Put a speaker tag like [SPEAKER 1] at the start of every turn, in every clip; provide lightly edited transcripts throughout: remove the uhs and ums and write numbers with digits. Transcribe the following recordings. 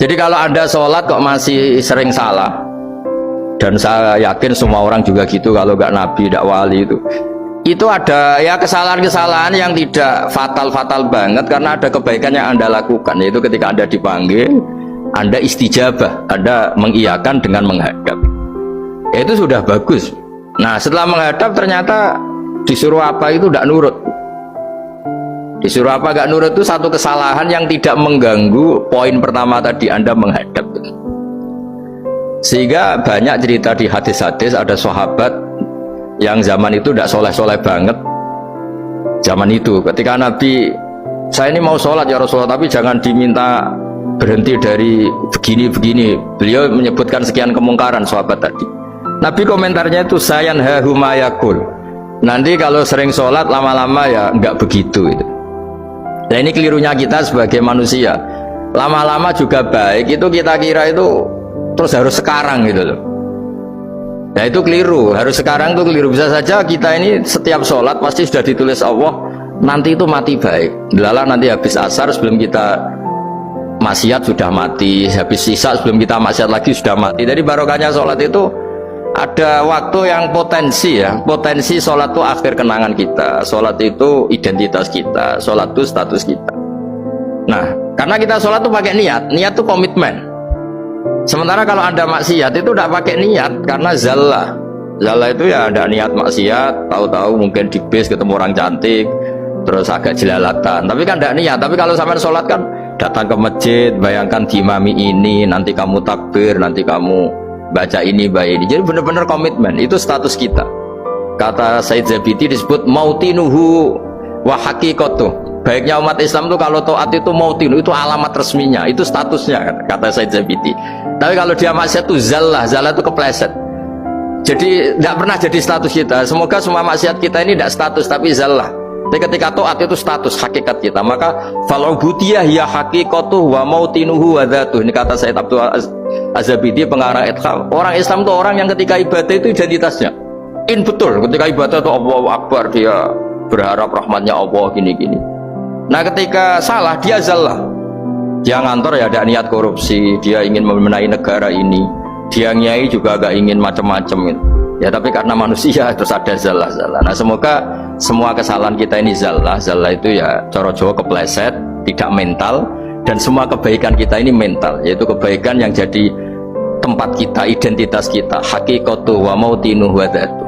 [SPEAKER 1] Jadi kalau Anda sholat kok masih sering salah, dan saya yakin semua orang juga gitu, kalau nggak nabi, nggak wali itu ada ya kesalahan-kesalahan yang tidak fatal-fatal banget, karena ada kebaikan yang Anda lakukan, yaitu ketika Anda dipanggil, Anda istijabah, Anda mengiyakan dengan menghadap. Ya, itu sudah bagus. Nah, setelah menghadap ternyata disuruh apa itu tidak nurut. Disuruh apa gak nurut itu satu kesalahan yang tidak mengganggu poin pertama tadi, Anda menghadap. Sehingga banyak cerita di hadis-hadis, ada sahabat yang zaman itu tidak soleh-soleh banget. Zaman itu ketika Nabi, saya ini mau sholat ya Rasulullah, tapi jangan diminta berhenti dari begini-begini. Beliau menyebutkan sekian kemungkaran sahabat tadi. Nabi komentarnya itu sayan hahumayakul. Nanti kalau sering sholat lama-lama ya nggak begitu itu. Nah, ini kelirunya kita sebagai manusia. Lama-lama juga baik itu kita kira itu terus harus sekarang gitu loh. Nah, itu keliru. Harus sekarang itu keliru. Bisa saja kita ini setiap sholat pasti sudah ditulis Allah nanti itu mati baik. Delala nanti habis asar sebelum kita maksiat sudah mati, habis sisa sebelum kita maksiat lagi sudah mati. Jadi barokahnya sholat itu ada waktu yang potensi ya, potensi sholat itu akhir kenangan kita, sholat itu identitas kita, sholat itu status kita. Nah, karena kita sholat itu pakai niat, niat itu komitmen. Sementara kalau Anda maksiat itu tidak pakai niat, karena zallah itu ya ada niat maksiat, tahu-tahu mungkin di bis ketemu orang cantik, terus agak jelalatan, tapi kan tidak niat. Tapi kalau sampai sholat kan datang ke masjid, bayangkan diimami ini, nanti kamu takbir, nanti kamu baca ini, baca ini. Jadi benar-benar komitmen, itu status kita. Kata Said Zabidi disebut mautinuhu wa haqiqatuh. Baiknya umat Islam itu kalau taat itu mautinu, itu alamat resminya, itu statusnya, kata Said Zabidi. Tapi kalau dia maksiat itu zallah itu kepleset. Jadi tidak pernah jadi status kita. Semoga semua maksiat kita ini tidak status tapi zallah. Tapi ketika taat itu status hakikat kita, maka fal'ubudiyah ya haqiqatuh wa mautinuhu wa dzatuh. Ini kata Said Abdul Az-Zabidi pengarang Itham. Orang Islam itu orang yang ketika ibadah itu identitasnya betul, ketika ibadah itu Allahu Akbar, dia berharap rahmatnya Allah gini-gini. Nah, ketika salah dia zallah, dia ngantor ya ada niat korupsi, dia ingin memenai negara ini, dia nyai juga gak ingin macam-macam gitu. Ya tapi karena manusia terus ada zallah. Nah, semoga semua kesalahan kita ini zallah itu ya cara Jawa kepleset, tidak mental. Dan semua kebaikan kita ini mental, yaitu kebaikan yang jadi tempat kita, identitas kita, haqiqatuh wa mautinuhu wa dzatuh.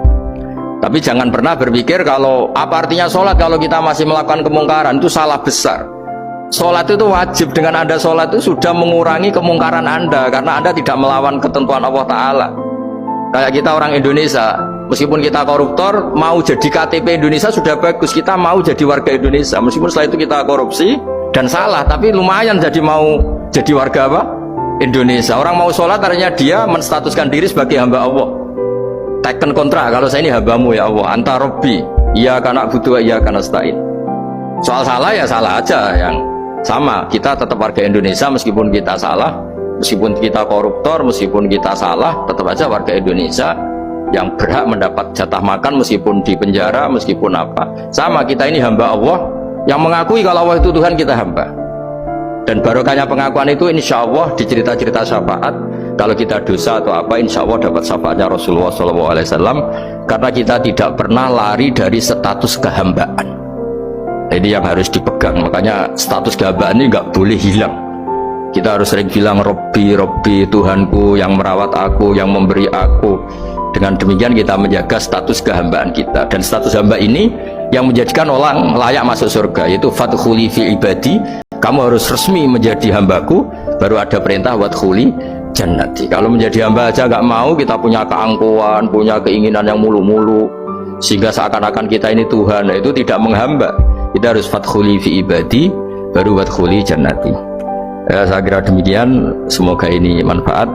[SPEAKER 1] Tapi jangan pernah berpikir kalau apa artinya sholat kalau kita masih melakukan kemungkaran, itu salah besar. Sholat itu wajib, dengan Anda sholat itu sudah mengurangi kemungkaran Anda, karena Anda tidak melawan ketentuan Allah Ta'ala. Kayak kita orang Indonesia, meskipun kita koruptor, mau jadi KTP Indonesia sudah bagus, kita mau jadi warga Indonesia, meskipun setelah itu kita korupsi dan salah, tapi lumayan mau jadi warga apa? Indonesia. Orang mau sholat artinya dia menstatuskan diri sebagai hamba Allah, taken kontra, kalau saya ini hambamu ya Allah, anta robbi, iya karena butuh, iya karena stain. Soal salah ya salah aja, yang sama, kita tetap warga Indonesia meskipun kita salah, meskipun kita koruptor, meskipun kita salah, tetap aja warga Indonesia yang berhak mendapat jatah makan meskipun di penjara, meskipun apa, sama, kita ini hamba Allah yang mengakui kalau Allah itu Tuhan, kita hamba. Dan barokahnya pengakuan itu insya Allah di cerita-cerita syafaat, kalau kita dosa atau apa insya Allah dapat syafaatnya Rasulullah SAW, karena kita tidak pernah lari dari status kehambaan. Ini yang harus dipegang, makanya status kehambaan ini nggak boleh hilang. Kita harus sering bilang Robbi, Robbi, Tuhanku yang merawat aku, yang memberi aku. Dengan demikian kita menjaga status kehambaan kita, dan status hamba ini yang menjadikan orang layak masuk surga, yaitu fadkhuli fi ibadi, kamu harus resmi menjadi hambaku, baru ada perintah wadkhuli jannati. Kalau menjadi hamba aja nggak mau, kita punya keangkuhan, punya keinginan yang mulu-mulu, sehingga seakan-akan kita ini Tuhan, nah, itu tidak menghamba. Kita harus fadkhuli fi ibadi, baru wadkhuli jannati. Ya, saya kira demikian, semoga ini manfaat.